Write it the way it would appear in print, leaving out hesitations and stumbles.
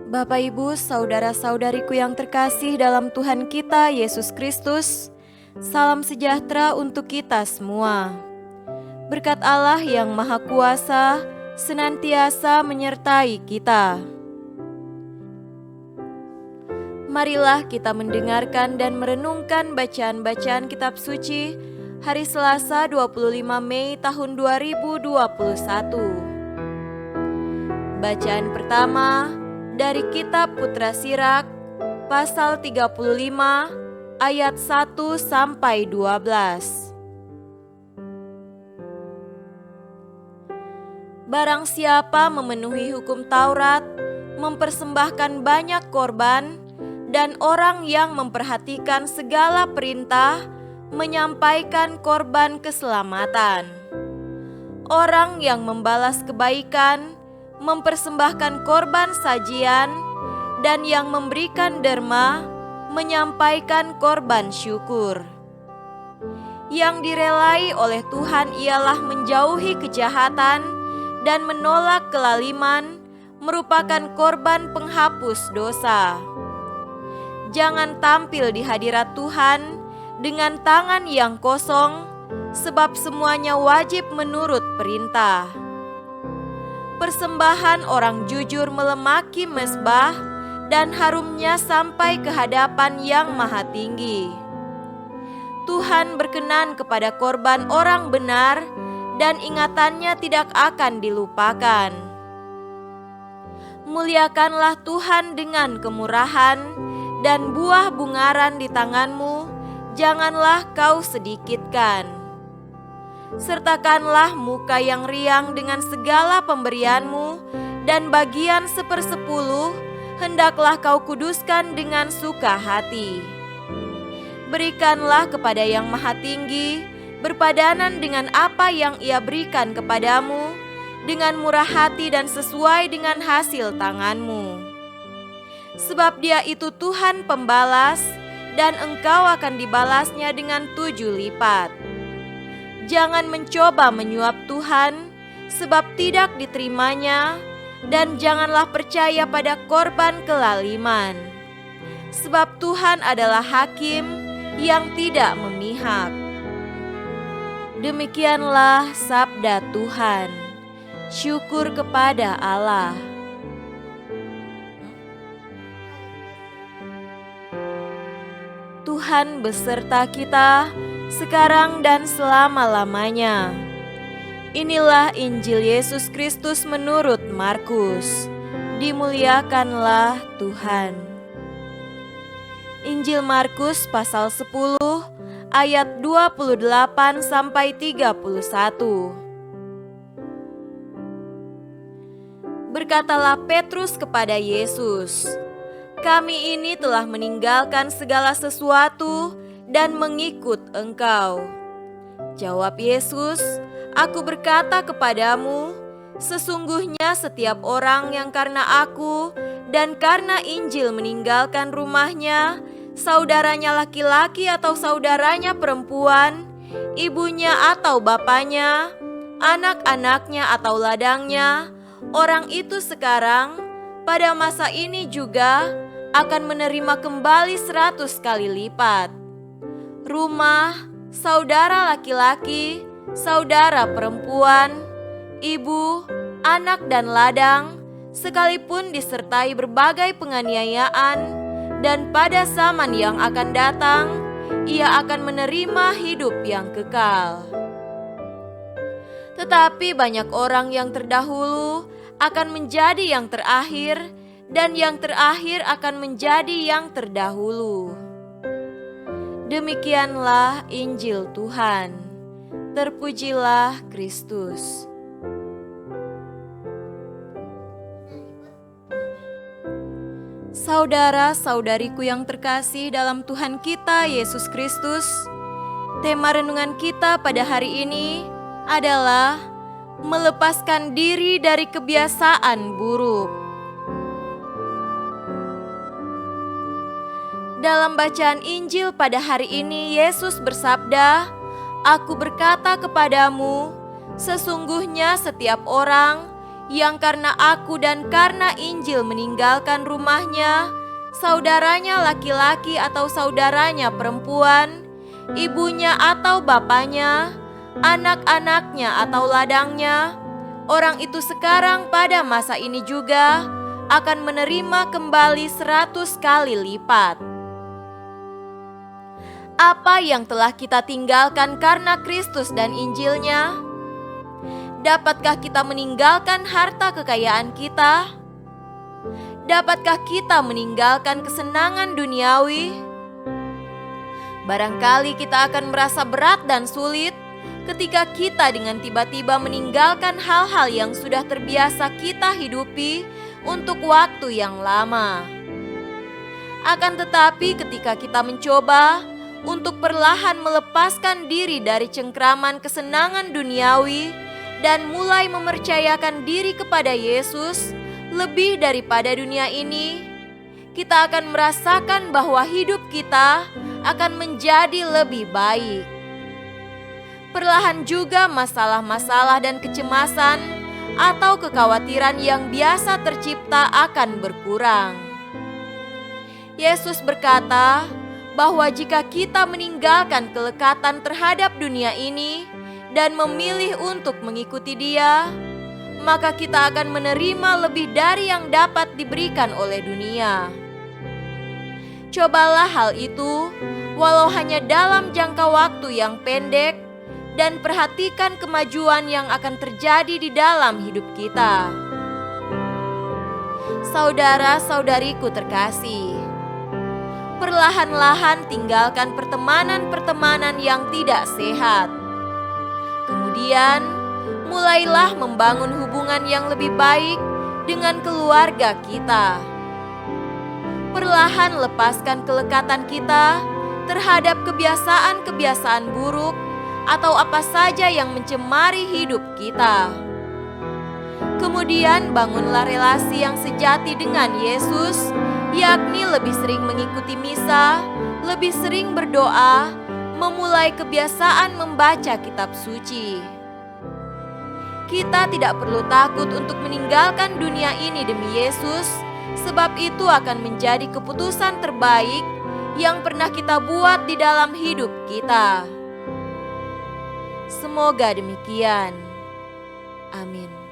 Bapak, Ibu, saudara-saudariku yang terkasih dalam Tuhan kita Yesus Kristus, salam sejahtera untuk kita semua. Berkat Allah yang Maha Kuasa senantiasa menyertai kita. Marilah kita mendengarkan dan merenungkan bacaan-bacaan kitab suci hari Selasa 25 Mei tahun 2021. Bacaan pertama dari kitab Putra Sirak pasal 35 ayat 1 sampai 12. Barang siapa memenuhi hukum Taurat, mempersembahkan banyak korban, dan orang yang memperhatikan segala perintah, menyampaikan korban keselamatan. Orang yang membalas kebaikan, mempersembahkan korban sajian, dan yang memberikan derma, menyampaikan korban syukur. Yang direlai oleh Tuhan ialah menjauhi kejahatan dan menolak kelaliman, merupakan korban penghapus dosa. Jangan tampil di hadirat Tuhan dengan tangan yang kosong, sebab semuanya wajib menurut perintah. Persembahan orang jujur melemaki mezbah, dan harumnya sampai ke hadapan Yang Maha Tinggi. Tuhan berkenan kepada korban orang benar, dan ingatannya tidak akan dilupakan. Muliakanlah Tuhan dengan kemurahan, dan buah bungaran di tanganmu janganlah kau sedikitkan. Sertakanlah muka yang riang dengan segala pemberianmu, dan bagian 1/10 hendaklah kau kuduskan dengan suka hati. Berikanlah kepada Yang Maha Tinggi berpadanan dengan apa yang Ia berikan kepadamu, dengan murah hati dan sesuai dengan hasil tanganmu. Sebab Dia itu Tuhan pembalas, dan engkau akan dibalasnya dengan 7 lipat. Jangan mencoba menyuap Tuhan, sebab tidak diterimanya, dan janganlah percaya pada korban kelaliman. Sebab Tuhan adalah hakim yang tidak memihak. Demikianlah sabda Tuhan. Syukur kepada Allah. Tuhan beserta kita sekarang dan selama-lamanya. Inilah Injil Yesus Kristus menurut Markus. Dimuliakanlah Tuhan. Injil Markus pasal 10 ayat 28 sampai 31. Berkatalah Petrus kepada Yesus, "Kami ini telah meninggalkan segala sesuatu dan mengikut Engkau." Jawab Yesus, "Aku berkata kepadamu, sesungguhnya setiap orang yang karena Aku dan karena Injil meninggalkan rumahnya, saudaranya laki-laki atau saudaranya perempuan, ibunya atau bapaknya, anak-anaknya atau ladangnya, orang itu sekarang, pada masa ini juga, akan menerima kembali 100 kali lipat. Rumah, saudara laki-laki, saudara perempuan, ibu, anak dan ladang, sekalipun disertai berbagai penganiayaan, dan pada zaman yang akan datang, ia akan menerima hidup yang kekal. Tetapi banyak orang yang terdahulu akan menjadi yang terakhir, dan yang terakhir akan menjadi yang terdahulu." Demikianlah Injil Tuhan. Terpujilah Kristus. Saudara-saudariku yang terkasih dalam Tuhan kita Yesus Kristus, tema renungan kita pada hari ini adalah melepaskan diri dari kebiasaan buruk. Dalam bacaan Injil pada hari ini, Yesus bersabda, "Aku berkata kepadamu, sesungguhnya setiap orang yang karena aku dan karena Injil meninggalkan rumahnya, saudaranya laki-laki atau saudaranya perempuan, ibunya atau bapaknya, anak-anaknya atau ladangnya, orang itu sekarang pada masa ini juga akan menerima kembali 100 kali lipat. Apa yang telah kita tinggalkan karena Kristus dan Injilnya? Dapatkah kita meninggalkan harta kekayaan kita? Dapatkah kita meninggalkan kesenangan duniawi? Barangkali kita akan merasa berat dan sulit ketika kita dengan tiba-tiba meninggalkan hal-hal yang sudah terbiasa kita hidupi untuk waktu yang lama. Akan tetapi ketika kita mencoba untuk perlahan melepaskan diri dari cengkraman kesenangan duniawi dan mulai mempercayakan diri kepada Yesus lebih daripada dunia ini, kita akan merasakan bahwa hidup kita akan menjadi lebih baik. Perlahan juga masalah-masalah dan kecemasan atau kekhawatiran yang biasa tercipta akan berkurang. Yesus berkata bahwa jika kita meninggalkan kelekatan terhadap dunia ini dan memilih untuk mengikuti Dia, maka kita akan menerima lebih dari yang dapat diberikan oleh dunia. Cobalah hal itu, walau hanya dalam jangka waktu yang pendek, dan perhatikan kemajuan yang akan terjadi di dalam hidup kita. Saudara-saudariku terkasih, perlahan-lahan tinggalkan pertemanan-pertemanan yang tidak sehat. Kemudian, mulailah membangun hubungan yang lebih baik dengan keluarga kita. Perlahan lepaskan kelekatan kita terhadap kebiasaan-kebiasaan buruk atau apa saja yang mencemari hidup kita. Kemudian bangunlah relasi yang sejati dengan Yesus, yakni lebih sering mengikuti misa, lebih sering berdoa, memulai kebiasaan membaca kitab suci. Kita tidak perlu takut untuk meninggalkan dunia ini demi Yesus, sebab itu akan menjadi keputusan terbaik yang pernah kita buat di dalam hidup kita. Semoga demikian. Amin.